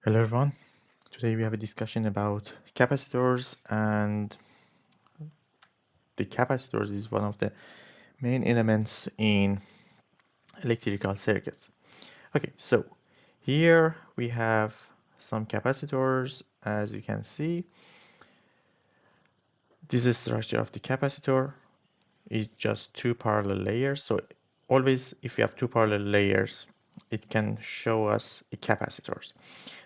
Hello everyone. Today we have a discussion about capacitors, and the capacitors is one of the main elements in electrical circuits. Okay, so here we have some capacitors. As you can see, this is the structure of the capacitor. Is just two parallel layers. So always if you have two parallel layers, it can show us a capacitors.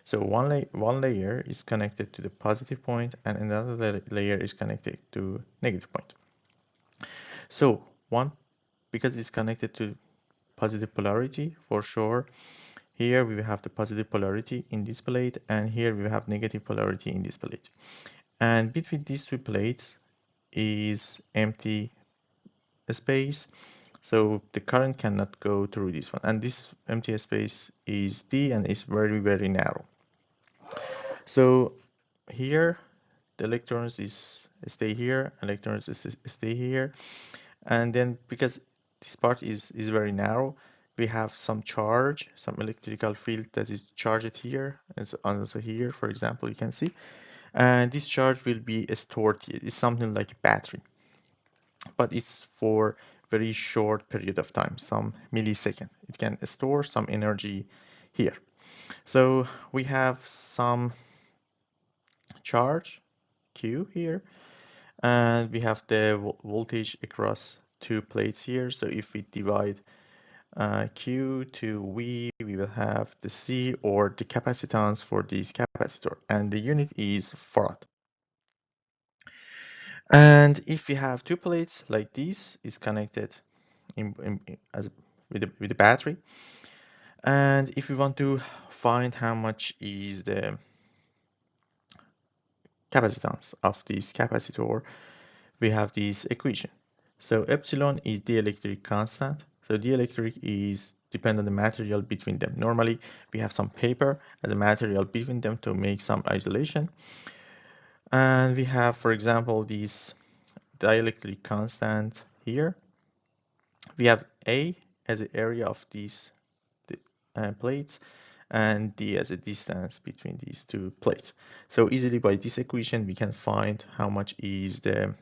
So one layer is connected to the positive point and another layer is connected to negative point. So one, because it's connected to positive polarity for sure, here we have the positive polarity in this plate and here we have negative polarity in this plate. And between these two plates is empty space, so the current cannot go through this one. And this empty space is D and is very narrow. So here the electrons is stay here, electrons stay here, and then because this part is very narrow, we have some charge, some electrical field that is charged here and so also here, for example, you can see, and this charge will be stored here. It's something like a battery, but it's for very short period of time, some millisecond. It can store some energy here. So we have some charge Q here, and we have the voltage across two plates here. So if we divide Q to V, we will have the C, or the capacitance for this capacitor, and the unit is farad. And if we have two plates like this, is connected as with the battery, and if we want to find how much is the capacitance of this capacitor, we have this equation. So epsilon is dielectric constant. So dielectric is depend on the material between them. Normally, we have some paper as a material between them to make some isolation. And we have, for example, this dielectric constant here. We have A as the area of these plates and D as a distance between these two plates. So easily by this equation, we can find how much is the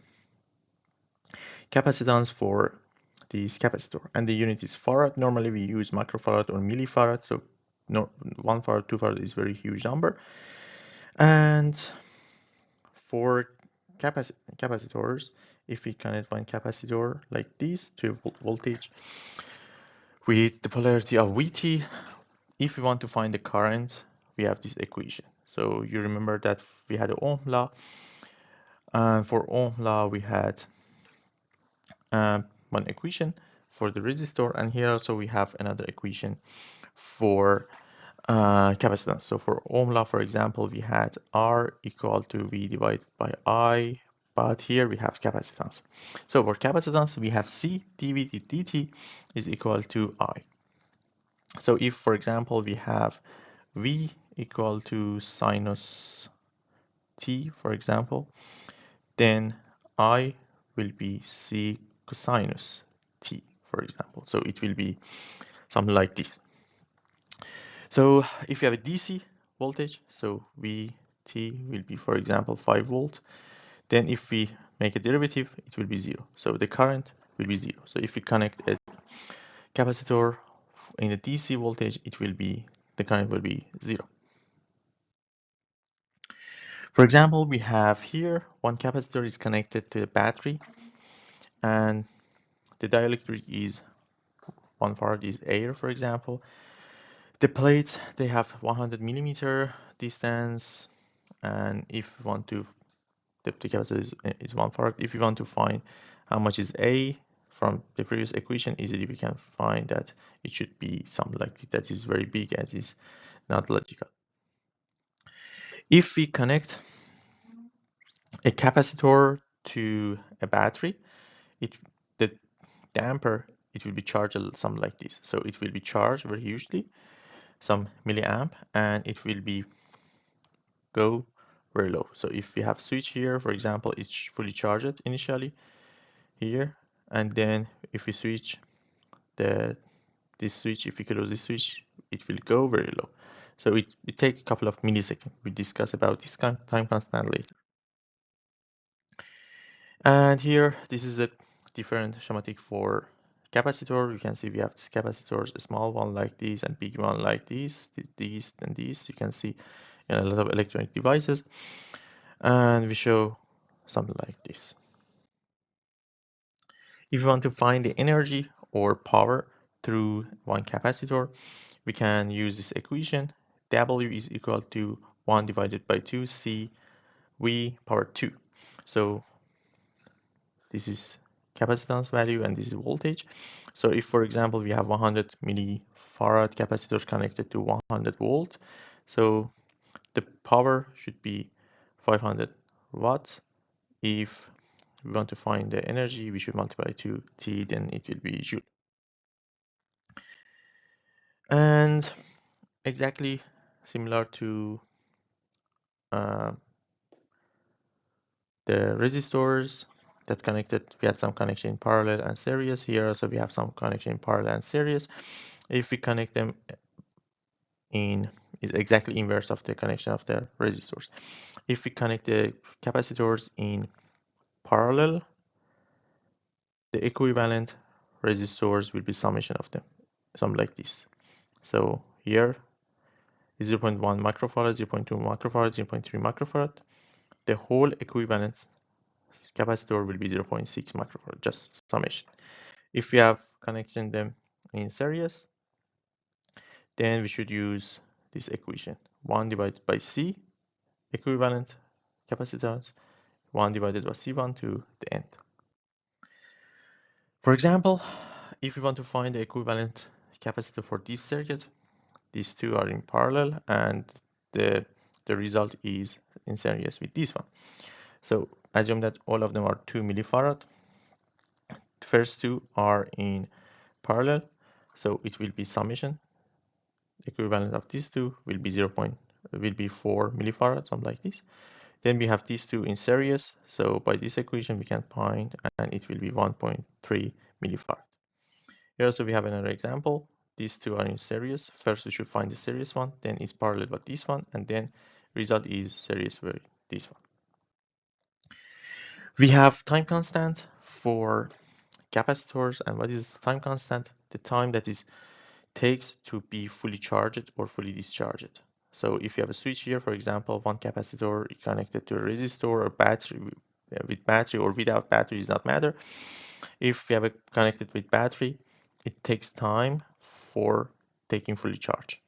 capacitance for this capacitor, and the unit is farad. Normally we use microfarad or millifarad, so no, 1 farad, 2 farad is very huge number. And for capacitors, if we connect one capacitor like this to voltage with the polarity of Vt, if we want to find the current, we have this equation. So you remember that we had the Ohm law, and for Ohm law we had one equation for the resistor, and here also we have another equation for capacitance. So for Ohm law, for example, we had R equal to V divided by I, but here we have capacitance. So for capacitance, we have C dV dt is equal to I. So if, for example, we have V equal to sinus t, for example, then I will be C cosinus t, for example. So it will be something like this. So if you have a DC voltage, so Vt will be, for example, 5 volt. Then if we make a derivative, it will be 0. So the current will be 0. So if we connect a capacitor in the DC voltage, it will be, the current will be 0. For example, we have here one capacitor is connected to a battery, and the dielectric is 1 farad is air, for example. The plates, they have 100 millimeter distance, and if we want to, the capacitor is 1 farad. If you want to find how much is A from the previous equation, easily we can find that it should be something like that is very big, as is not logical. If we connect a capacitor to a battery, the damper, it will be charged something like this. So it will be charged very hugely, some milliamp, and it will be go very low. So if we have switch here, for example, it's fully charged initially here, and then if we switch this switch, if we close this switch, it will go very low. So it takes a couple of milliseconds. We discuss about this time constant later. And here, this is a different schematic for capacitor. You can see we have capacitors, a small one like this and big one like this, these and these. You can see in a lot of electronic devices. And we show something like this. If you want to find the energy or power through one capacitor, we can use this equation. W is equal to 1 divided by 2 C V power 2. So this is capacitance value and this is voltage. So if, for example, we have 100 millifarad capacitor connected to 100 volt, so the power should be 500 watts. If we want to find the energy, we should multiply to T, then it will be joule. And exactly similar to uh, the resistors that connected, we had some connection in parallel and series. Here also we have some connection in parallel and series. If we connect them in, is exactly inverse of the connection of the resistors. If we connect the capacitors in parallel, the equivalent resistors will be summation of them, something like this. So here is 0.1 microfarad, 0.2 microfarad, 0.3 microfarad. The whole equivalent capacitor will be 0.6 microfarad, just summation. If we have connected them in series, then we should use this equation. 1 divided by C, equivalent capacitance, 1 divided by C1 to the end. For example, if we want to find the equivalent capacitor for this circuit, these two are in parallel and the result is in series with this one. So assume that all of them are 2 millifarad. The first two are in parallel, so it will be summation. Equivalent of these two will be 4 millifarad, something like this. Then we have these two in series, so by this equation we can find, and it will be 1.3 millifarad. Here also we have another example. These two are in series. First we should find the series one, then it's parallel with this one, and then result is series with this one. We have time constant for capacitors, and what is the time constant? The time that is takes to be fully charged or fully discharged. So if you have a switch here, for example, one capacitor connected to a resistor or battery, with battery or without battery does not matter. If you have it connected with battery, it takes time for taking fully charge,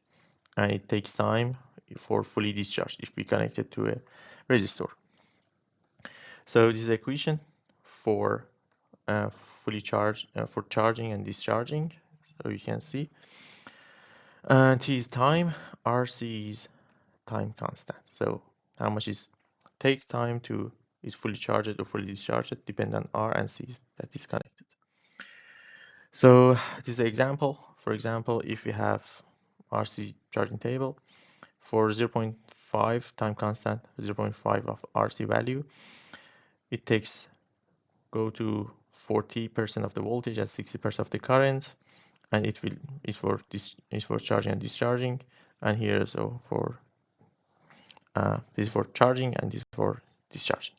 and it takes time for fully discharge if we connect it to a resistor. So this is the equation for fully charged, for charging and discharging. So you can see T is time, RC is time constant. So how much is take time to is fully charged or fully discharged depend on R and C that is connected. So this is an example. For example, if we have RC charging table for 0.5 time constant, 0.5 of RC value, it takes go to 40% of the voltage at 60% of the current, and it will is for charging and discharging, and here so for this is for charging and this is for discharging.